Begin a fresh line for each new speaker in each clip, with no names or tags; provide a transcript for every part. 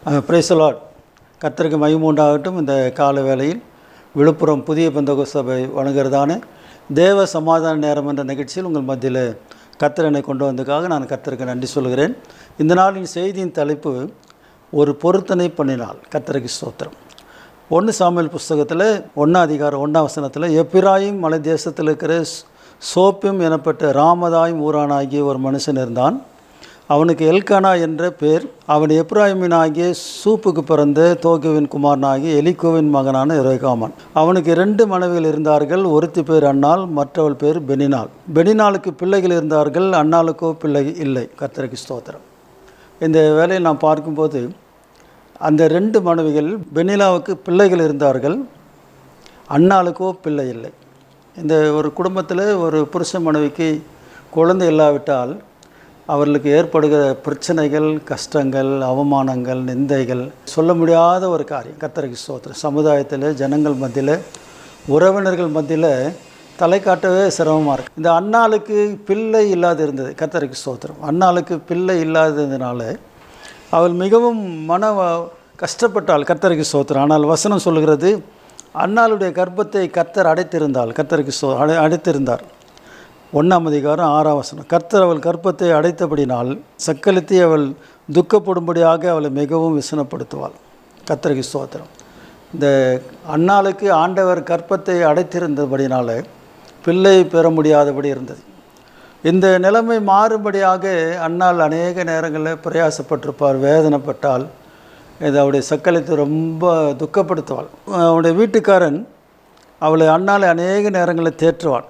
Praise the Lord. கர்த்தருக்கு மகிமை உண்டாகட்டும். இந்த கால வேளையில் விழுப்புரம் புதிய பெந்தகோஸ்து சபை வழங்குகிறதான தேவ சமாதான நேரம் என்ற நிகழ்ச்சியில் உங்கள் மத்தியில் கர்த்தர் என்னை கொண்டு வந்ததுக்காக நான் கர்த்தருக்கு நன்றி சொல்கிறேன். இந்த நாளின் செய்தியின் தலைப்பு ஒரு பொருத்தனை பண்ணினால். கர்த்தருக்கு ஸ்தோத்திரம். 1 சாமுவேல் புஸ்தகத்தில் 1 அதிகாரம் 1 வசனத்தில் எப்பிராயிம் மலை தேசத்தில் இருக்கிற சோப்பியம் எனப்பட்ட ராமதாயும் ஊரானாகிய ஒரு மனுஷன் இருந்தான். அவனுக்கு எல்கானா என்ற பேர். அவன் எப்ராயிமினாகிய சூப்புக்கு பிறந்த தோகுவின் குமாரனாகிய எலிகோவின் மகனான எரோகாமான். அவனுக்கு 2 மனைவிகள் இருந்தார்கள். ஒருத்தி பேர் அன்னாள், மற்றவள் பேர் பெனினாள். பெனினாளுக்கு பிள்ளைகள் இருந்தார்கள், அன்னாளுக்கோ பிள்ளை இல்லை. கர்த்தருக்கு ஸ்தோத்திரம். இந்த வேலையை நாம் பார்க்கும்போது அந்த 2 மனைவிகள், பெனினாவுக்கு பிள்ளைகள் இருந்தார்கள், அன்னாளுக்கோ பிள்ளை இல்லை. இந்த ஒரு குடும்பத்தில் ஒரு புருஷ மனைவிக்கு குழந்தை இல்லாவிட்டால் அவர்களுக்கு ஏற்படுகிற பிரச்சனைகள், கஷ்டங்கள், அவமானங்கள், நிந்தைகள் சொல்ல முடியாத ஒரு காரியம். கர்த்தருக்கு ஸ்தோத்திரம். சமுதாயத்தில், ஜனங்கள் மத்தியில், உறவினர்கள் மத்தியில் தலை காட்டவே சிரமமாக இருக்குது. இந்த அன்னாளுக்கு பிள்ளை இல்லாது இருந்தது. கர்த்தருக்கு ஸ்தோத்திரம். அன்னாளுக்கு பிள்ளை இல்லாததுனால அவள் மிகவும் கஷ்டப்பட்டாள். கர்த்தருக்கு ஸ்தோத்திரம். ஆனால் வசனம் சொல்கிறது, அன்னாளுடைய கர்ப்பத்தை கர்த்தர் அடைத்திருந்தாள். கர்த்தருக்கு அடைத்திருந்தார். 1 அதிகாரம் 6 வசனம். கர்த்தர் அவள் கர்ப்பத்தை அடைத்தபடினால் சக்களித்து அவள் துக்கப்படும்படியாக அவளை மிகவும் விசனப்படுத்துவாள். கர்த்தருக்கு ஸ்தோத்திரம். இந்த அன்னாளுக்கு ஆண்டவர் கர்ப்பத்தை அடைத்திருந்தபடினால பிள்ளை பெற முடியாதபடி இருந்தது. இந்த நிலைமை மாறும்படியாக அன்னாள் அநேக நேரங்களில் பிரயாசப்பட்டிருப்பார், வேதனைப்பட்டால். இது அவருடைய சக்களித்து ரொம்ப துக்கப்படுத்துவாள். அவனுடைய வீட்டுக்காரன் அவளை அன்னாளை அநேக நேரங்களில் தேற்றுவாள்.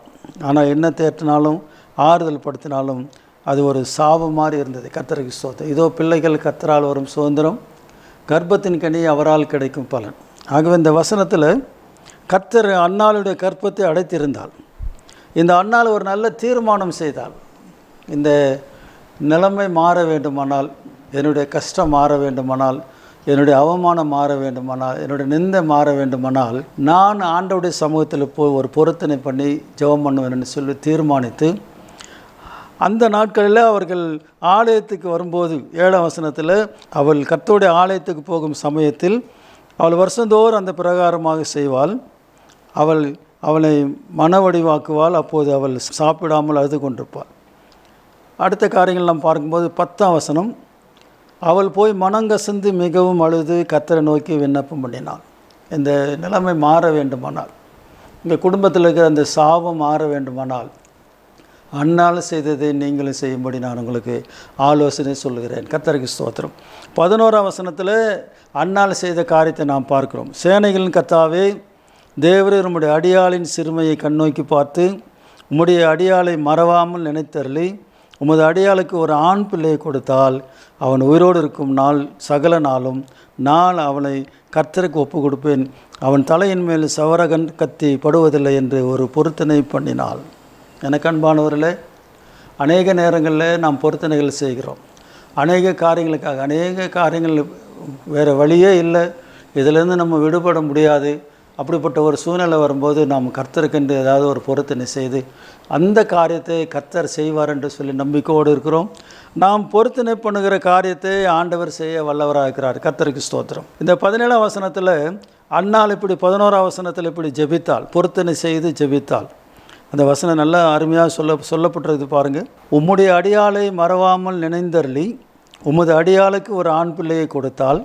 ஆனால் என்ன தேற்றினாலும் ஆறுதல் படுத்தினாலும் அது ஒரு சாபம் மாதிரி இருந்தது. கர்த்தருக்கு ஸ்தோத்திரம். இதோ பிள்ளைகள் கர்த்தரால் வரும் சுதந்திரம், கர்ப்பத்தின் கனி அவரால் கிடைக்கும் பலன். ஆகவே இந்த வசனத்தில் கர்த்தர் அன்னாளுடைய கர்ப்பத்தை அடைத்திருந்தாள். இந்த அன்னாள் ஒரு நல்ல தீர்மானம் செய்தாள். இந்த நிலைமை மாற வேண்டுமானால், என்னுடைய கஷ்டம் மாற வேண்டுமானால், என்னுடைய அவமானம் மாற வேண்டுமானால், என்னுடைய நிந்தை மாற வேண்டுமானால், நான் ஆண்டவருடைய சமூகத்தில் போய் ஒரு பொருத்தனை பண்ணி ஜெபம் பண்ணுவேன்னு சொல்லி தீர்மானித்து, அந்த நாட்களில் அவர்கள் ஆலயத்துக்கு வரும்போது 7 வசனத்தில் அவள் கர்த்தருடைய ஆலயத்துக்கு போகும் சமயத்தில் அவள் வருஷந்தோறும் அந்த பிரகாரமாக செய்வாள். அவளை மனவடிவாக்குவாள். அப்போது அவள் சாப்பிடாமல் அழுது கொண்டிருப்பாள். அடுத்த காரியங்கள் நாம் பார்க்கும்போது 10 வசனம், அவள் போய் மனங்கசந்து மிகவும் அழுது கர்த்தரை நோக்கி விண்ணப்பம் பண்ணினாள். இந்த நிலைமை மாற வேண்டுமானால், இந்த குடும்பத்தில் இருக்கிற அந்த சாபம் மாற வேண்டுமானால், அன்னாள் செய்ததை நீங்களும் செய்யும்படி நான் உங்களுக்கு ஆலோசனை சொல்லுகிறேன். கர்த்தருக்கு ஸ்தோத்திரம். 11 வசனத்தில் அன்னாள் செய்த காரியத்தை நாம் பார்க்கிறோம். சேனைகளின் கர்த்தாவே, தேவரே, உம்முடைய அடியாளின் சிறுமையை கண்ணோக்கி பார்த்து உம்முடைய அடியாளை மறவாமல் நினைத்தருளி உமது அடியாளுக்கு ஒரு ஆண் பிள்ளையை கொடுத்தால் அவன் உயிரோடு இருக்கும் நாள் சகல நாளும் நான் அவனை கர்த்தருக்கு ஒப்பு கொடுப்பேன். அவன் தலையின் மேல் சவரகன் கத்தி படுவதில்லை என்று ஒரு பொருத்தனை பண்ணினாள். எனக்கு அன்பானவர்களே, அநேக நேரங்களில் நாம் பொருத்தனைகள் செய்கிறோம். அநேக காரியங்கள் வேறு வழியே இல்லை, இதிலேருந்து நம்ம விடுபட முடியாது. அப்படிப்பட்ட ஒரு சூழ்நிலை வரும்போது நாம் கர்த்தருக்கென்று ஏதாவது ஒரு பொருத்தனை செய்து அந்த காரியத்தை கர்த்தர் செய்வார் என்று சொல்லி நம்பிக்கையோடு இருக்கிறோம். நாம் பொருத்தனை பண்ணுகிற காரியத்தை ஆண்டவர் செய்ய வல்லவராக இருக்கிறார். கர்த்தருக்கு ஸ்தோத்திரம். இந்த 17 வசனத்தில் அன்னாள் இப்படி 11 வசனத்தில் இப்படி ஜெபித்தாள், பொருத்தனை செய்து ஜெபித்தாள். அந்த வசனம் நல்லா அருமையாக சொல்லப்பட்டிருக்கு பாருங்கள். உம்முடைய அடியாளை மறவாமல் நினைந்தருளி உமது அடியாளுக்கு ஒரு ஆண் பிள்ளையை கொடுத்தால்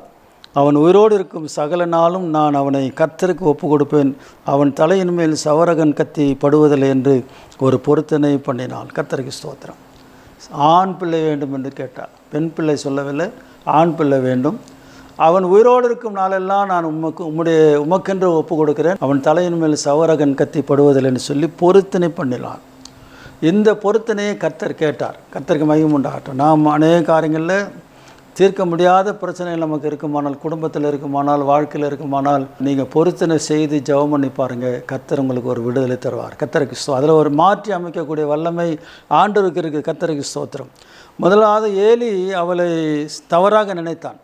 அவன் உயிரோடு இருக்கும் சகல நாளும் நான் அவனை கர்த்தருக்கு ஒப்பு கொடுப்பேன். அவன் தலையின் மேல் சவரகன் கத்தி படுவதில்லை என்று ஒரு பொருத்தனை பண்ணினாள். கர்த்தருக்கு ஸ்தோத்திரம். ஆண் பிள்ளை வேண்டும் என்று கேட்டாள். பெண் பிள்ளை சொல்லவில்லை, ஆண் பிள்ளை வேண்டும். அவன் உயிரோடு இருக்கும் நாளெல்லாம் நான் உமக்கென்று ஒப்பு கொடுக்கிறேன். அவன் தலையின் மேல் சவரகன் கத்தி படுவதில்லை என்று சொல்லி பொருத்தனை பண்ணினாள். இந்த பொருத்தனையை கர்த்தர் கேட்டார். கர்த்தருக்கு மகிமை உண்டாகட்டும். நாம் அநேக காரியங்களில் தீர்க்க முடியாத பிரச்சனைகள் நமக்கு இருக்குமானால், குடும்பத்தில் இருக்குமானால், வாழ்க்கையில் இருக்குமானால், நீங்கள் பொருத்தனை செய்து ஜெபம் பண்ணி பாருங்கள். கர்த்தர் உங்களுக்கு ஒரு விடுதலை தருவார். கர்த்தருக்கு அதில் ஒரு மாற்றி அமைக்கக்கூடிய வல்லமை ஆண்டவருக்கு இருக்குது. கர்த்தருக்கு ஸ்தோத்திரம். முதலாவது ஏலி அவளை தவறாக நினைத்தான்.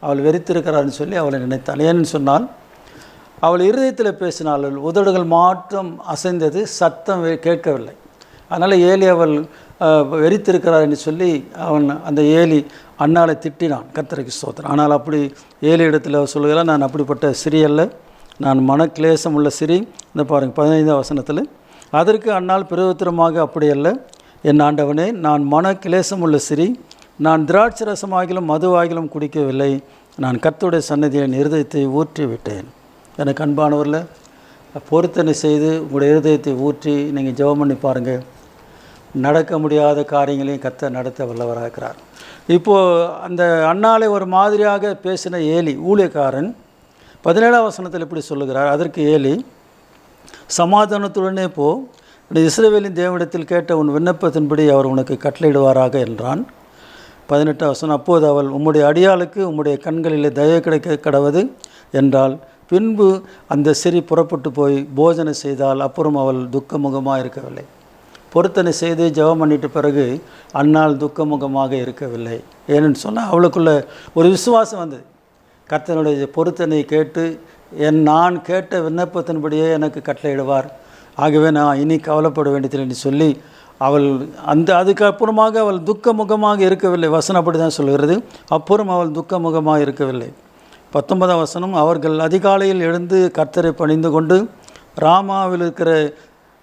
அவள் வெறித்திருக்கிறான்னு சொல்லி அவளை நினைத்தான். ஏன்னு சொன்னால் அவள் இருதயத்தில் பேசினாள், உதடுகள் மாற்றம் அசைந்தது, சத்தம் கேட்கவில்லை. அதனால் ஏலி அவள் வெறித்திருக்கிறார் என்று சொல்லி அந்த ஏலி அன்னாளை திட்டினான். கர்த்தருக்கு ஸ்தோத்திரம். ஆனால் அப்படி ஏழு இடத்துல சொல்லுகிறார், நான் அப்படிப்பட்ட சிறியல்ல, நான் மனக்லேசம் உள்ள சிறி. இந்த பாருங்கள் 15ஆம் வசனத்தில், அதற்கு அன்னாள் பிரயோத்திரமாக அப்படியல்ல, என் ஆண்டவனே, நான் மனக்லேசம் உள்ள சிறி, நான் திராட்சை ரசமாகிலும் மதுவாகிலும் குடிக்கவில்லை, நான் கர்த்தருடைய சன்னதியில் என் இருதயத்தை ஊற்றி விட்டேன். எனக்கு அன்பானவரில் பொருத்தனை செய்து உங்களுடைய இருதயத்தை ஊற்றி நீங்கள் ஜெபம் பண்ணி பாருங்கள். நடக்க முடியாத காரியங்களையும் கர்த்தர் நடத்த வல்லவராக இருக்கிறார். இப்போது அந்த அன்னாளை ஒரு மாதிரியாக பேசின ஏலி ஊழியக்காரன் 17ஆம் வசனத்தில் இப்படி சொல்லுகிறார். அதற்கு ஏலி, சமாதானத்துடனே போ, இஸ்ரவேலின் தேவனிடத்தில் கேட்ட உன் விண்ணப்பத்தின்படி அவர் உனக்கு கட்டளையிடுவாராக என்றான். 18ஆம் வசனம், அப்போது அவள், உம்முடைய அடியாளுக்கு உம்முடைய கண்களிலே தயவு கிடைக்க கடவது என்றால், பின்பு அந்த சிறி புறப்பட்டு போய் போஜனை செய்தால் அப்புறம் அவள் துக்கமுகமாக இருக்கவில்லை. பொருத்தனை செய்து ஜெபம் பண்ணிட்ட பிறகு அன்னாள் துக்கமுகமாக இருக்கவில்லை. ஏன்னு சொன்னால் அவளுக்குள்ள ஒரு விசுவாசம் வந்தது. கர்த்தனுடைய பொருத்தனை கேட்டு நான் கேட்ட விண்ணப்பத்தின்படியே எனக்கு கட்டளையிடுவார், ஆகவே நான் இனி கவலைப்பட வேண்டியதில்லை சொல்லி அவள் அதுக்கப்புறமாக அவள் துக்கமுகமாக இருக்கவில்லை. வசனம் அப்படி தான் சொல்கிறது. அப்புறம் அவள் துக்கமுகமாக இருக்கவில்லை. 19ஆம் வசனம், அவர்கள் அதிகாலையில் எழுந்து கர்த்தரை பணிந்து கொண்டு ராமாவில் இருக்கிற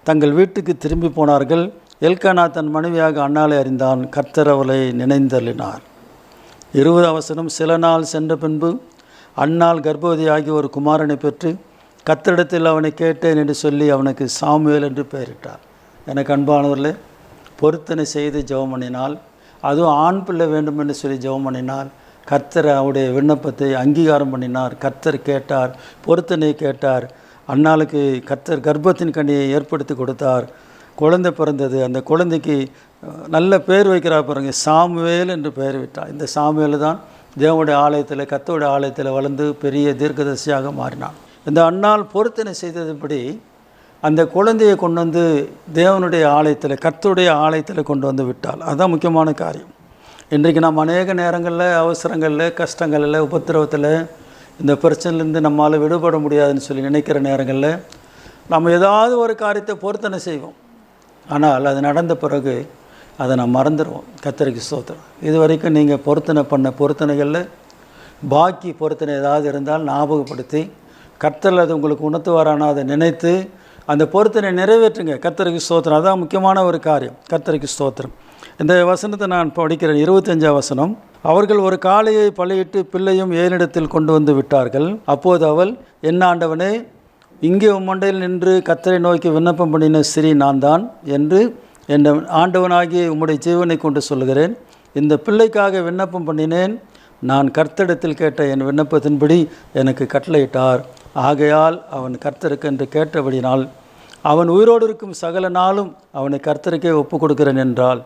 தங்கள் வீட்டுக்கு திரும்பி போனார்கள். எல்கானா தன் மனைவியாக அன்னாளை அறிந்தான், கர்த்தர் அவளை நினைந்தள்ளினார். 20ஆம் வசனம், சில நாள் சென்ற பின்பு அன்னாள் கர்ப்பவதியாகி ஒரு குமாரனை பெற்று கர்த்தரிடத்தில் அவனை கேட்டேன் என்று சொல்லி அவனுக்கு சாமுவேல் என்று பெயரிட்டார். எனக்கு அன்பானவர்களே, பொருத்தனை செய்து ஜெபம் பண்ணினால், அதுவும் ஆண் பிள்ளை வேண்டும் என்று சொல்லி ஜெபம் பண்ணினால் கர்த்தர் அவருடைய விண்ணப்பத்தை அங்கீகாரம் பண்ணினார். கர்த்தர் கேட்டார், பொருத்தனை கேட்டார். அன்னாளுக்கு கர்த்தர் கர்ப்பத்தின் கனியை ஏற்படுத்தி கொடுத்தார். குழந்தை பிறந்தது. அந்த குழந்தைக்கு நல்ல பேர் வைக்கிறார் பாருங்க, சாமுவேல் என்று பெயர் விட்டார். இந்த சாமுவேல் தான் தேவனுடைய ஆலயத்தில், கர்த்தருடைய ஆலயத்தில் வளர்ந்து பெரிய தீர்க்கதரிசியாக மாறினான். இந்த அன்னாள் பொருத்தனை செய்ததுபடி அந்த குழந்தையை கொண்டு வந்து தேவனுடைய ஆலயத்தில், கர்த்தருடைய ஆலயத்தில் கொண்டு வந்து விட்டாள். அதுதான் முக்கியமான காரியம். இன்றைக்கு நாம் அநேக நேரங்களில், அவசரங்களில், கஷ்டங்களில், உபத்திரவத்தில், இந்த பிரச்சனையிலேருந்து நம்மால் விடுபட முடியாதுன்னு சொல்லி நினைக்கிற நேரங்களில் நம்ம ஏதாவது ஒரு காரியத்தை பொருத்தனை செய்வோம். ஆனால் அது நடந்த பிறகு அதை நாம் மறந்துடுவோம். கர்த்தருக்கு ஸ்தோத்திரம். இது வரைக்கும் நீங்கள் பொருத்தனை பண்ண பொருத்தனைகளில் பாக்கி பொருத்தனை ஏதாவது இருந்தால் ஞாபகப்படுத்தி கர்த்தர் அது உங்களுக்கு உணர்த்துவாரான அதை நினைத்து அந்த பொருத்தனை நிறைவேற்றுங்க. கர்த்தருக்கு ஸ்தோத்திரம். அதுதான் முக்கியமான ஒரு காரியம். கர்த்தருக்கு ஸ்தோத்திரம். இந்த வசனத்தை நான் படிக்கிறேன். 25ஆம் வசனம், அவர்கள் ஒரு காளையை பலியிட்டு பிள்ளையும் ஏனிடத்தில் கொண்டு வந்து விட்டார்கள். அப்போது அவள், என் ஆண்டவனே, இங்கே உம்மண்டையில் நின்று கர்த்தரை நோக்கி விண்ணப்பம் பண்ணின சிறி நான் தான் என்று என் ஆண்டவனாகிய உம்முடைய ஜீவனை கொண்டு சொல்கிறேன். இந்த பிள்ளைக்காக விண்ணப்பம் பண்ணினேன். நான் கர்த்தரிடத்தில் கேட்ட என் விண்ணப்பத்தின்படி எனக்கு கட்டளையிட்டார். ஆகையால் அவன் கர்த்தருக்கு என்று கேட்டபடினால் அவன் உயிரோடு இருக்கும் சகல நாளும் அவனை கர்த்தருக்கே ஒப்புக் கொடுக்கிறேன் என்றால்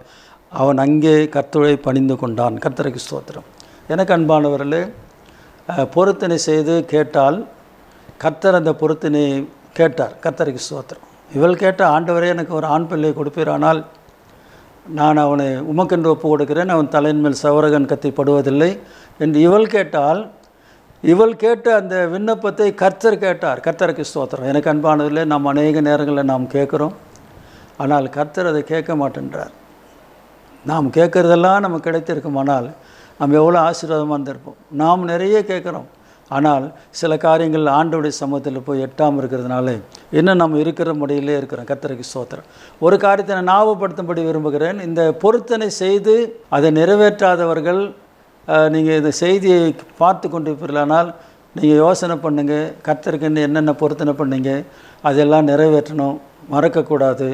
அவன் அங்கே கர்த்தரை பணிந்து கொண்டான். கர்த்தருக்கு ஸ்தோத்திரம். எனக்கு அன்பானவர்களே, பொருத்தனை செய்து கேட்டால் கர்த்தர் அந்த பொருத்தனை கேட்டார். கர்த்தருக்கு ஸ்தோத்திரம். இவள் கேட்ட, ஆண்டவரே எனக்கு ஒரு ஆண் பிள்ளை கொடுப்பீரானால் நான் அவனை உமக்கென்று ஒப்பு கொடுக்கிறேன், அவன் தலையின் மேல் சவரகன் கத்திப்படுவதில்லை என்று இவள் கேட்டால், இவள் கேட்ட அந்த விண்ணப்பத்தை கர்த்தர் கேட்டார். கர்த்தருக்கு ஸ்தோத்திரம். எனக்கு அன்பானதில்லை, நாம் அநேக நேரங்களில் நாம் கேட்குறோம், ஆனால் கர்த்தர் அதை கேட்க மாட்டேன்றார். நாம் கேட்குறதெல்லாம் நமக்கு கிடைத்திருக்குமானால் நம்ம எவ்வளோ ஆசீர்வாதமாக இருந்திருப்போம். நாம் நிறைய கேட்குறோம், ஆனால் சில காரியங்கள் ஆண்டவருடைய சமூகத்தில் போய் எட்டாமல் இருக்கிறதுனால இன்னும் நம்ம இருக்கிற முறையிலே இருக்கிறோம். கர்த்தருக்கு ஸ்தோத்திரம். ஒரு காரியத்தை நான் ஞாபகப்படுத்தும்படி விரும்புகிறேன். இந்த பொருத்தனை செய்து அதை நிறைவேற்றாதவர்கள், நீங்கள் இந்த செய்தியை பார்த்து கொண்டிருப்பீர்களானால் நீங்கள் யோசனை பண்ணுங்கள், கர்த்தருக்கு என்னென்ன பொருத்தனை பண்ணீங்க அதெல்லாம் நிறைவேற்றணும், மறக்கக்கூடாது.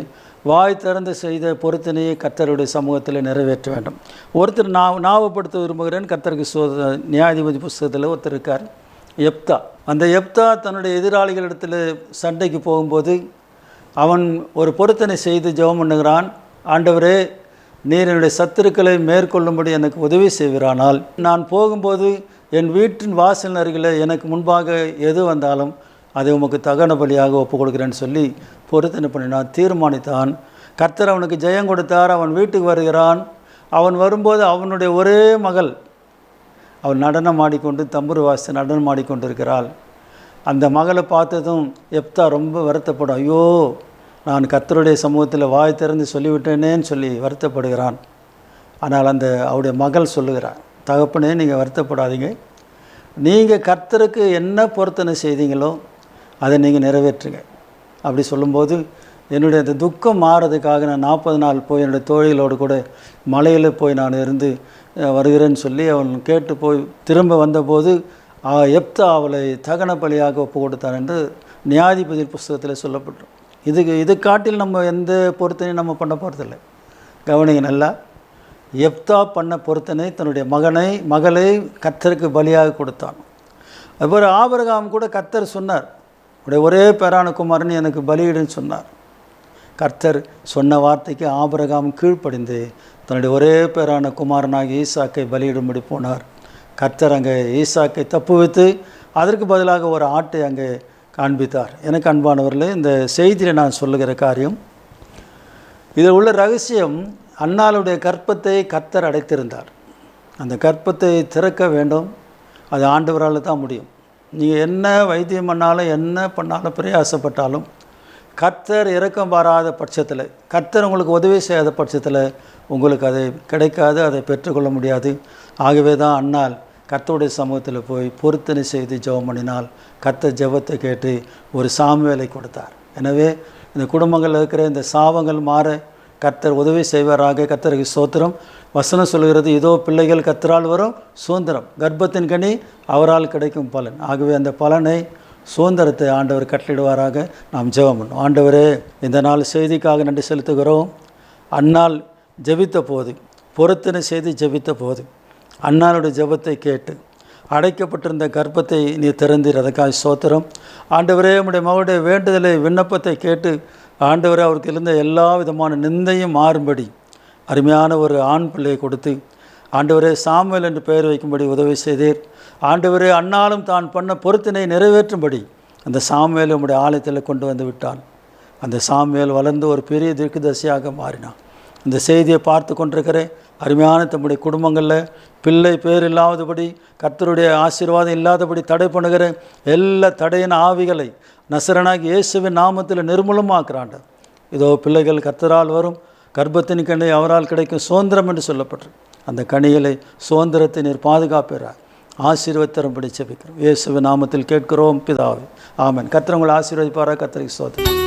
வாய் திறந்து செய்த பொருத்தனையை கர்த்தருடைய சமூகத்தில் நிறைவேற்ற வேண்டும். ஒருத்தர் ஞாபகப்படுத்த விரும்புகிறேன். கர்த்தருக்கு நியாயாதிபதி புஸ்தகத்தில் ஒருத்தர் இருக்கார், எப்தா. அந்த எப்தா தன்னுடைய எதிராளிகளிடத்தில் சண்டைக்கு போகும்போது அவன் ஒரு பொருத்தனை செய்து ஜெபம் பண்ணுகிறான். ஆண்டவரே, நீர் என்னுடைய சத்துருக்களை மேற்கொள்ளும்படி எனக்கு உதவி செய்வீரானால் நான் போகும்போது என் வீட்டின் வாசல் அருகில் எனக்கு முன்பாக எது வந்தாலும் அதை உமக்கு தகன பலியாக ஒப்புக் கொடுக்குறேன்னு சொல்லி பொருத்தனை பண்ணினான், தீர்மானித்தான். கர்த்தர் அவனுக்கு ஜெயம் கொடுத்தார். அவன் வீட்டுக்கு வருகிறான். அவன் வரும்போது அவனுடைய ஒரே மகள் அவள் நடனம் ஆடிக்கொண்டு, தம்புரு வாசி நடனம் ஆடிக்கொண்டிருக்கிறாள். அந்த மகளை பார்த்ததும் எப்தா ரொம்ப வருத்தப்படும். ஐயோ, நான் கர்த்தருடைய சமூகத்தில் வாய் திறந்து சொல்லிவிட்டேனேன்னு சொல்லி வருத்தப்படுகிறான். ஆனால் அவருடைய மகள் சொல்லுகிறார், தகப்பனே நீங்கள் வருத்தப்படாதீங்க, நீங்கள் கர்த்தருக்கு என்ன பொருத்தனை செய்தீங்களோ அதை நீங்கள் நிறைவேற்றுங்க. அப்படி சொல்லும்போது என்னுடைய அந்த துக்கம் மாறதுக்காக நான் 40 நாள் போய் என்னுடைய தோழிகளோடு கூட மலையில் போய் நான் இருந்து வருகிறேன்னு சொல்லி அவன் கேட்டு போய் திரும்ப வந்தபோது எப்தா அவளை தகன பலியாக ஒப்பு கொடுத்தார் என்று நியாயாதிபதி புஸ்தகத்தில் சொல்லப்பட்டோம். இது காட்டில் நம்ம எந்த பொருத்தனையும் நம்ம பண்ண போகிறதில்லை. கவனிங்க நல்லா, எப்தா பண்ண பொருத்தனை தன்னுடைய மகளை கர்த்தருக்கு பலியாக கொடுத்தான். அதுபோல் ஆபிரகாம் கூட கர்த்தர் சொன்னார், உடைய ஒரே பேரான குமாரன் எனக்கு பலியிடுன்னு சொன்னார். கர்த்தர் சொன்ன வார்த்தைக்கு ஆபிரகாம் கீழ்ப்படிந்து தன்னுடைய ஒரே பேரான குமாரனாகி ஈசாக்கை பலியிடும்படி போனார். கர்த்தர் அங்கே ஈசாக்கை தப்புவித்து அதற்கு பதிலாக ஒரு ஆட்டை அங்கே காண்பித்தார். எனக்கு அன்பானவர்களே, இந்த செய்தியில் நான் சொல்லுகிற காரியம், இதில் உள்ள ரகசியம், அன்னாளுடைய கர்ப்பத்தை கர்த்தர் அடைத்திருந்தார். அந்த கர்ப்பத்தை திறக்க வேண்டும், அது ஆண்டவரால் தான் முடியும். நீங்கள் என்ன வைத்தியம் பண்ணாலும் என்ன பண்ணாலும் பிரயாசப்பட்டாலும் கர்த்தர் இரக்கம் பாராத பட்சத்தில், கர்த்தர் உங்களுக்கு உதவி செய்யாத பட்சத்தில் உங்களுக்கு அதை கிடைக்காது, அதை பெற்றுக்கொள்ள முடியாது. ஆகவே தான் அன்னாள் கர்த்தருடைய சமூகத்தில் போய் பொருத்தனை செய்து ஜெபம் பண்ணினால் கர்த்தர் ஜெபத்தை கேட்டு ஒரு சாமுவேலை கொடுத்தார். எனவே இந்த குடும்பங்களில் இருக்கிற இந்த சாபங்கள் மாற கர்த்தர் உதவி செய்வாராக. கர்த்தருக்கு ஸ்தோத்திரம். வசனம் சொல்கிறது, இதோ பிள்ளைகள் கர்த்தரால் வரும் சுதந்திரம், கர்ப்பத்தின் கனி அவரால் கிடைக்கும் பலன். ஆகவே அந்த பலனை, சுதந்திரத்தை ஆண்டவர் கட்டளிடுவாராக. நாம் ஜெபம் பண்ணோம். ஆண்டவரே, இந்த நாள் செய்திக்காக நன்றி செலுத்துகிறோம். அன்னாள் ஜெபித்த போது, பொருத்தனை செய்து ஜெபித்த போது அன்னாளுடைய ஜெபத்தை கேட்டு அடைக்கப்பட்டிருந்த கர்ப்பத்தை நீ திறந்தீர், அதற்காக ஸ்தோத்திரம். ஆண்டவரே, உம்முடைய மகளுடைய வேண்டுதலை, விண்ணப்பத்தை கேட்டு ஆண்டவரே அவருக்கு இருந்த எல்லா விதமான நிந்தையும் மாறும்படி அருமையான ஒரு ஆண் பிள்ளையை கொடுத்து ஆண்டவரே சாமுவேல் என்று பெயர் வைக்கும்படி உதவி செய்தீர். ஆண்டவரே, அன்னாலும் தான் பண்ண பொருத்தினை நிறைவேற்றும்படி அந்த சாமுவேலை உம்முடைய ஆலயத்தில் கொண்டு வந்து விட்டான். அந்த சாமுவேல் வளர்ந்து ஒரு பெரிய தீர்க்கதரிசியாக மாறினான். இந்த செய்தியை பார்த்து கொண்டிருக்கிற அருமையான தம்முடைய குடும்பங்களில் பிள்ளை பேர் இல்லாதபடி, கர்த்தருடைய ஆசீர்வாதம் இல்லாதபடி தடை பண்ணுகிற எல்லா தடையின் ஆவிகளை நசரனாகி இயேசுவின் நாமத்தில் நிர்மூலமாக்குறாண்ட. இதோ பிள்ளைகள் கர்த்தரால் வரும், கர்ப்பத்தின் கனி அவரால் கிடைக்கும் சுதந்திரம் என்று சொல்லப்பட்டு அந்த கனிகளை, சுதந்திரத்தை நீர் பாதுகாப்பீரார். ஆசீர்வதித்தரும்படி ஜெபிக்கிறோம். இயேசுவின் நாமத்தில் கேட்கிறோம் பிதாவே, ஆமென். கர்த்தர் உங்களை ஆசீர்வதிப்பாரா. கர்த்தருக்கு ஸ்தோத்திரம்.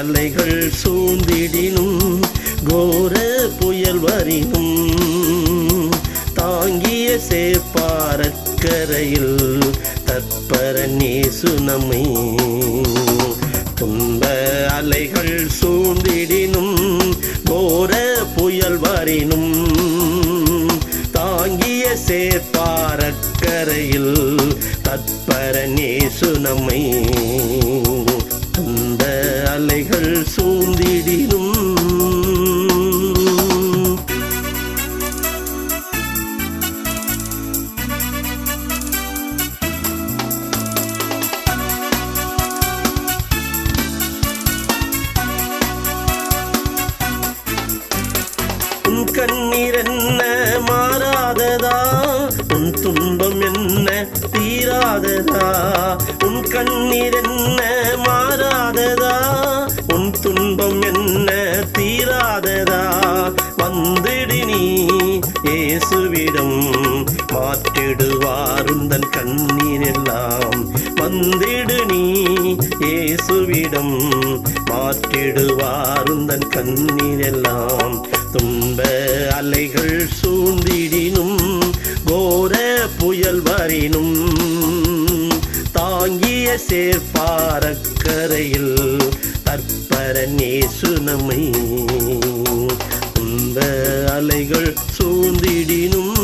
அலைகள் சூழ்ந்திடினும், கோர புயல் வரினும், தாங்கிய சேப்பாரக்கரையில் தற்பர நேசு நம்மை. துன்ப அலைகள் சூழ்ந்திடினும், கோர புயல் வரினும், தாங்கிய சேப்பாரக்கரையில் தற்பர நேசு நம்மை. துன்ப அலைகள் சூழ்ந்திடினும், உன் கண்ணீர் என்ன மாறாததா, உன் துன்பம் என்ன தீராததா. உன் கண்ணீர் என்ன மாறாததா, உன் துன்பம் என்ன தீராததா. வந்திடு நீ இயேசுவிடம், மாற்றிடுவார் உந்தன் கண்ணீர் எல்லாம். வந்திடு நீ இயேசுவிடம், மாற்றிடுவார் உந்தன் கண்ணீர் எல்லாம். துன்ப அலைகள் சூழ்ந்திடினும், கோர புயல் வரினும், தாங்கிய சேர்ப்பாரக்கரையில் தற்பர நேசு நம்மை. துன்ப அலைகள் சூழ்ந்திடினும்,